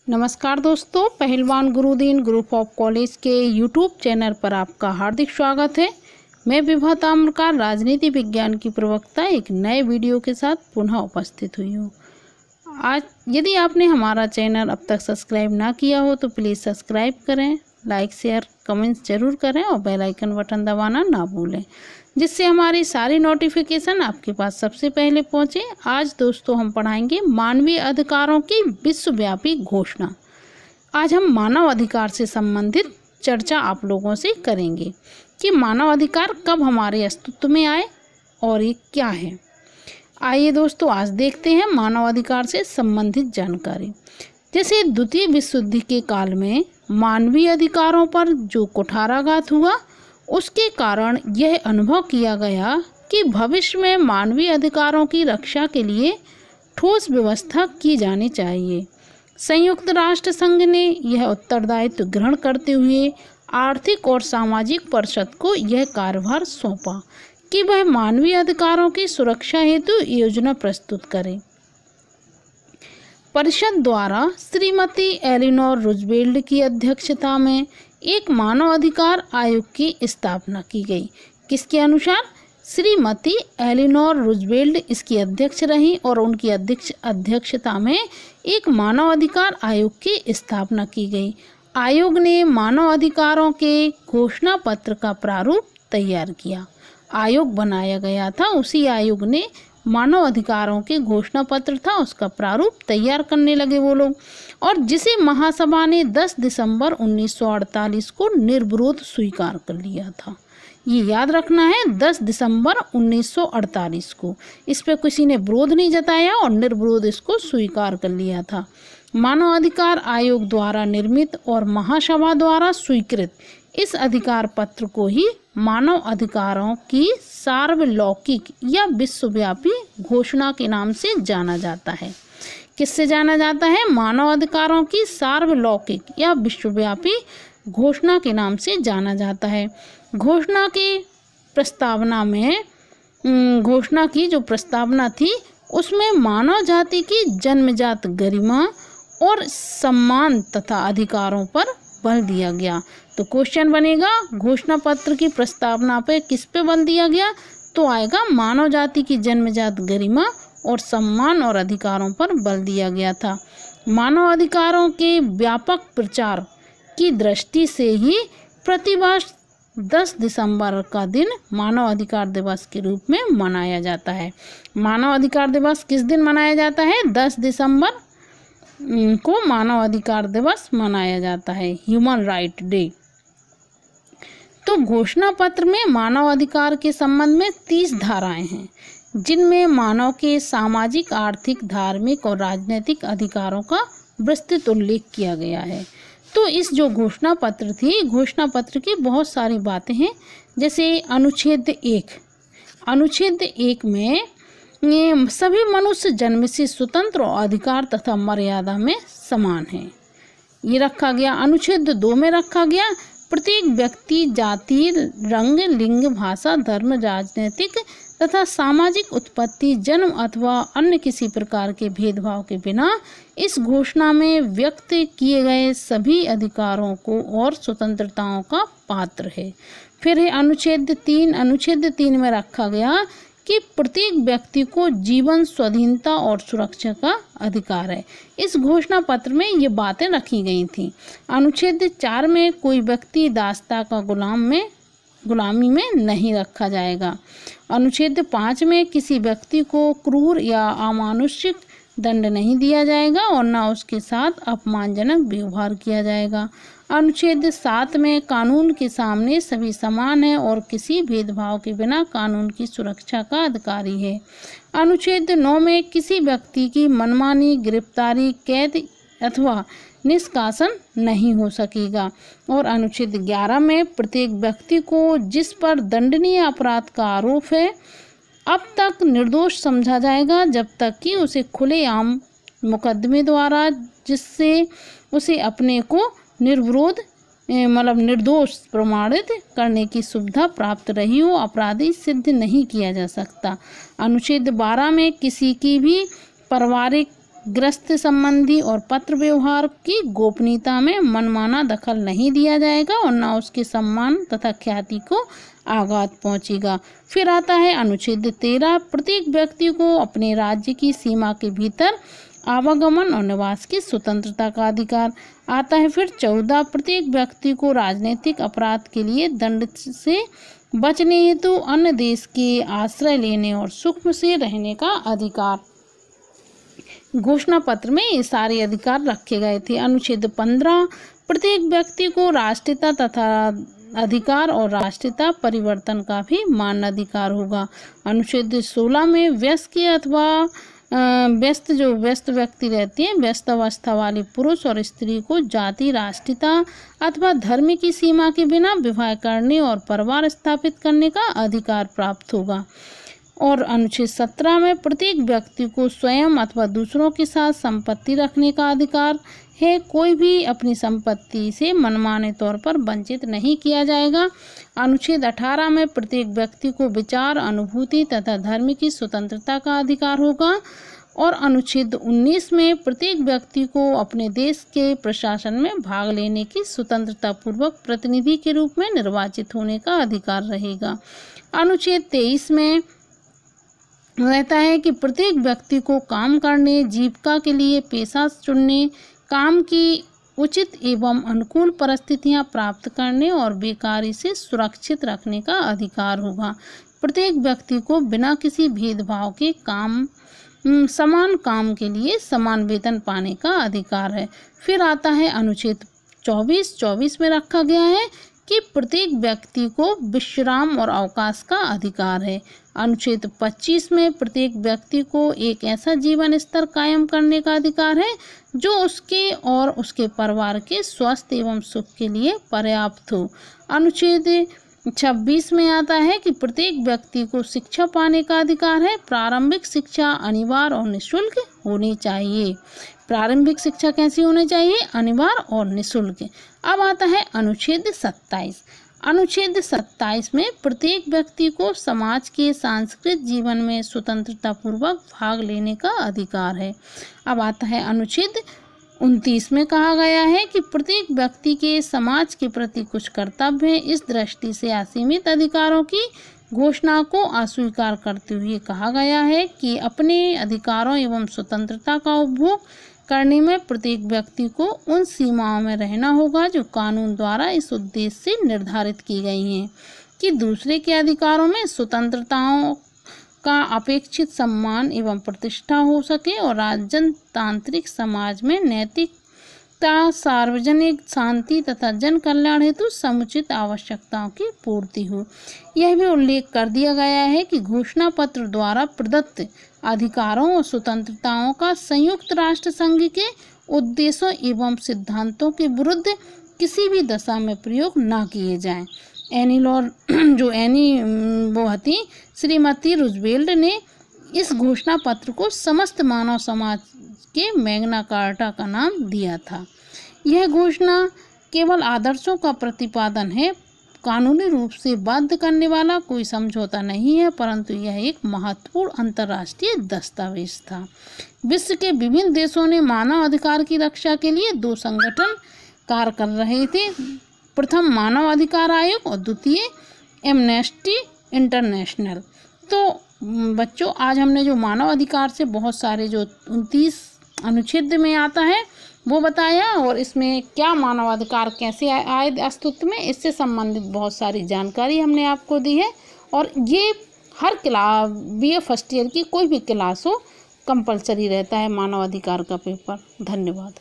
नमस्कार दोस्तों, पहलवान गुरुदीन ग्रुप ऑफ कॉलेज के यूट्यूब चैनल पर आपका हार्दिक स्वागत है। मैं विभा ताम्रकार, राजनीति विज्ञान की प्रवक्ता, एक नए वीडियो के साथ पुनः उपस्थित हुई हूँ। आज यदि आपने हमारा चैनल अब तक सब्सक्राइब ना किया हो तो प्लीज़ सब्सक्राइब करें, लाइक शेयर कमेंट्स ज़रूर करें और बेल आइकन बटन दबाना ना भूलें, जिससे हमारी सारी नोटिफिकेशन आपके पास सबसे पहले पहुंचे। आज दोस्तों हम पढ़ाएंगे मानवीय अधिकारों की विश्वव्यापी घोषणा। आज हम मानव अधिकार से संबंधित चर्चा आप लोगों से करेंगे कि मानव अधिकार कब हमारे अस्तित्व में आए और ये क्या है। आइए दोस्तों, आज देखते हैं मानव अधिकार से संबंधित जानकारी। जैसे द्वितीय विश्व युद्ध के काल में मानवीय अधिकारों पर जो कुठाराघात हुआ, उसके कारण यह अनुभव किया गया कि भविष्य में मानवीय अधिकारों की रक्षा के लिए ठोस व्यवस्था की जानी चाहिए। संयुक्त राष्ट्र संघ ने यह उत्तरदायित्व ग्रहण करते हुए आर्थिक और सामाजिक परिषद को यह कार्यभार सौंपा कि वह मानवीय अधिकारों की सुरक्षा हेतु योजना प्रस्तुत करे। परिषद द्वारा श्रीमती एलिनोर रूजवेल्ट की अध्यक्षता में एक मानव अधिकार आयोग की स्थापना की गई। किसके अनुसार? श्रीमती एलिनोर रूजवेल्ट इसकी अध्यक्ष रही और उनकी अध्यक्षता में एक मानव अधिकार आयोग की स्थापना की गई। आयोग ने मानव अधिकारों के घोषणा पत्र का प्रारूप तैयार किया। आयोग बनाया गया था, उसी आयोग ने मानव अधिकारों के घोषणा पत्र था, उसका प्रारूप तैयार करने लगे वो लोग, और जिसे महासभा ने 10 दिसंबर 1948 को निर्विरोध स्वीकार कर लिया था। ये याद रखना है, 10 दिसंबर 1948 को इस पे किसी ने विरोध नहीं जताया और निर्विरोध इसको स्वीकार कर लिया था। मानव अधिकार आयोग द्वारा निर्मित और महासभा द्वारा स्वीकृत इस अधिकार पत्र को ही मानव अधिकारों की सार्वलौकिक या विश्वव्यापी घोषणा के नाम से जाना जाता है। किससे जाना जाता है? मानव अधिकारों की सार्वलौकिक या विश्वव्यापी घोषणा के नाम से जाना जाता है। घोषणा की जो प्रस्तावना थी उसमें मानव जाति की जन्मजात गरिमा और सम्मान तथा अधिकारों पर बल दिया गया। तो क्वेश्चन बनेगा, घोषणा पत्र की प्रस्तावना पे किस पे बल दिया गया? तो आएगा मानव जाति की जन्मजात गरिमा और सम्मान और अधिकारों पर बल दिया गया था। मानव अधिकारों के व्यापक प्रचार की दृष्टि से ही प्रतिवर्ष 10 दिसंबर का दिन मानव अधिकार दिवस के रूप में मनाया जाता है। मानव अधिकार दिवस किस दिन मनाया जाता है? 10 दिसंबर को मानव अधिकार दिवस मनाया जाता है, ह्यूमन राइट डे। तो घोषणा पत्र में मानव अधिकार के संबंध में 30 धाराएं हैं, जिनमें मानव के सामाजिक, आर्थिक, धार्मिक और राजनीतिक अधिकारों का विस्तृत उल्लेख किया गया है। तो इस जो घोषणा पत्र थी, घोषणा पत्र की बहुत सारी बातें हैं। जैसे अनुच्छेद 1 में सभी मनुष्य जन्म से स्वतंत्र और अधिकार तथा मर्यादा में समान है, ये रखा गया। अनुच्छेद 2 में रखा गया प्रत्येक व्यक्ति जाति, रंग, लिंग, भाषा, धर्म, राजनीतिक तथा सामाजिक उत्पत्ति, जन्म अथवा अन्य किसी प्रकार के भेदभाव के बिना इस घोषणा में व्यक्त किए गए सभी अधिकारों को और स्वतंत्रताओं का पात्र है। फिर है अनुच्छेद 3। अनुच्छेद 3 में रखा गया कि प्रत्येक व्यक्ति को जीवन, स्वाधीनता और सुरक्षा का अधिकार है। इस घोषणा पत्र में ये बातें रखी गई थी। अनुच्छेद 4 में कोई व्यक्ति दासता का गुलामी में नहीं रखा जाएगा। अनुच्छेद 5 में किसी व्यक्ति को क्रूर या अमानुषिक दंड नहीं दिया जाएगा और न उसके साथ अपमानजनक व्यवहार किया जाएगा। अनुच्छेद 7 में कानून के सामने सभी समान हैं और किसी भेदभाव के बिना कानून की सुरक्षा का अधिकारी है। अनुच्छेद 9 में किसी व्यक्ति की मनमानी, गिरफ्तारी, कैद अथवा निष्कासन नहीं हो सकेगा। और अनुच्छेद 11 में प्रत्येक व्यक्ति को जिस पर दंडनीय अपराध का आरोप है अब तक निर्दोष समझा जाएगा जब तक कि उसे खुलेआम मुकदमे द्वारा, जिससे उसे अपने को निर्दोष प्रमाणित करने की सुविधा प्राप्त रही हो, अपराधी सिद्ध नहीं किया जा सकता। अनुच्छेद 12 में किसी की भी पारिवारिक गृहस्थ संबंधी और पत्र व्यवहार की गोपनीयता में मनमाना दखल नहीं दिया जाएगा और न उसके सम्मान तथा ख्याति को आघात पहुंचेगा। फिर आता है अनुच्छेद 13, प्रत्येक व्यक्ति को अपने राज्य की सीमा के भीतर आवागमन और निवास की स्वतंत्रता का अधिकार आता है। फिर 14, प्रत्येक व्यक्ति को राजनीतिक अपराध के लिए दंड से बचने हेतु अन्य देश के आश्रय लेने और सुख से रहने का अधिकार। घोषणा पत्र में ये सारे अधिकार रखे गए थे। अनुच्छेद 15, प्रत्येक व्यक्ति को राष्ट्रीयता तथा अधिकार और राष्ट्रीयता परिवर्तन का भी मान्य अधिकार होगा। अनुच्छेद 16 में व्यस्क अथवा व्यस्त व्यक्ति रहते हैं, व्यस्त अवस्था वाले पुरुष और स्त्री को जाति, राष्ट्रीयता अथवा धर्म की सीमा के बिना विवाह करने और परिवार स्थापित करने का अधिकार प्राप्त होगा। और अनुच्छेद 17 में प्रत्येक व्यक्ति को स्वयं अथवा दूसरों के साथ संपत्ति रखने का अधिकार है। कोई भी अपनी संपत्ति से मनमाने तौर पर वंचित नहीं किया जाएगा। अनुच्छेद 18 में प्रत्येक व्यक्ति को विचार, अनुभूति तथा धर्म की स्वतंत्रता का अधिकार होगा। और अनुच्छेद 19 में प्रत्येक व्यक्ति को अपने देश के प्रशासन में भाग लेने की स्वतंत्रता पूर्वक प्रतिनिधि के रूप में निर्वाचित होने का अधिकार रहेगा। अनुच्छेद 23 में रहता है कि प्रत्येक व्यक्ति को काम करने, जीविका के लिए पेशा चुनने, काम की उचित एवं अनुकूल परिस्थितियां प्राप्त करने और बेकारी से सुरक्षित रखने का अधिकार होगा। प्रत्येक व्यक्ति को बिना किसी भेदभाव के समान काम के लिए समान वेतन पाने का अधिकार है। फिर आता है अनुच्छेद 24 में रखा गया है कि प्रत्येक व्यक्ति को विश्राम और अवकाश का अधिकार है। अनुच्छेद 25 में प्रत्येक व्यक्ति को एक ऐसा जीवन स्तर कायम करने का अधिकार है जो उसके और उसके परिवार के स्वास्थ्य एवं सुख के लिए पर्याप्त हो। अनुच्छेद 26 में आता है कि प्रत्येक व्यक्ति को शिक्षा पाने का अधिकार है। प्रारंभिक शिक्षा अनिवार्य और निःशुल्क होनी चाहिए। प्रारंभिक शिक्षा कैसी होनी चाहिए? अनिवार्य और निःशुल्क। अब आता है अनुच्छेद 27। अनुच्छेद 27 में प्रत्येक व्यक्ति को समाज के सांस्कृतिक जीवन में स्वतंत्रता पूर्वक भाग लेने का अधिकार है। अब आता है अनुच्छेद 29 में कहा गया है कि प्रत्येक व्यक्ति के समाज के प्रति कुछ कर्तव्य है। इस दृष्टि से असीमित अधिकारों की घोषणा को अस्वीकार करते हुए कहा गया है कि अपने अधिकारों एवं स्वतंत्रता का उपभोग करने में प्रत्येक व्यक्ति को उन सीमाओं में रहना होगा जो कानून द्वारा इस उद्देश्य से निर्धारित की गई हैं कि दूसरे के अधिकारों में स्वतंत्रताओं का अपेक्षित सम्मान एवं प्रतिष्ठा हो सके और राजतांत्रिक समाज में नैतिकता, सार्वजनिक शांति तथा जन कल्याण हेतु समुचित आवश्यकताओं की पूर्ति हो। यह भी उल्लेख कर दिया गया है कि घोषणा पत्र द्वारा प्रदत्त अधिकारों और स्वतंत्रताओं का संयुक्त राष्ट्र संघ के उद्देश्यों एवं सिद्धांतों के विरुद्ध किसी भी दशा में प्रयोग न किए जाएं। श्रीमती रूजवेल्ट ने इस घोषणा पत्र को समस्त मानव समाज के मैग्ना कार्टा का नाम दिया था। यह घोषणा केवल आदर्शों का प्रतिपादन है, कानूनी रूप से बाध्य करने वाला कोई समझौता नहीं है, परंतु यह एक महत्वपूर्ण अंतर्राष्ट्रीय दस्तावेज था। विश्व के विभिन्न देशों ने मानव अधिकार की रक्षा के लिए 2 संगठन कार्य कर रहे थे। प्रथम मानव अधिकार आयोग और द्वितीय एमनेस्टी इंटरनेशनल। तो बच्चों, आज हमने जो मानव अधिकार से बहुत सारे जो 29 अनुच्छेद में आता है वो बताया और इसमें क्या मानव अधिकार कैसे आए अस्तित्व में, इससे संबंधित बहुत सारी जानकारी हमने आपको दी है। और ये हर क्लास BA फर्स्ट ईयर की कोई भी क्लास हो कंपलसरी रहता है मानव अधिकार का पेपर। धन्यवाद।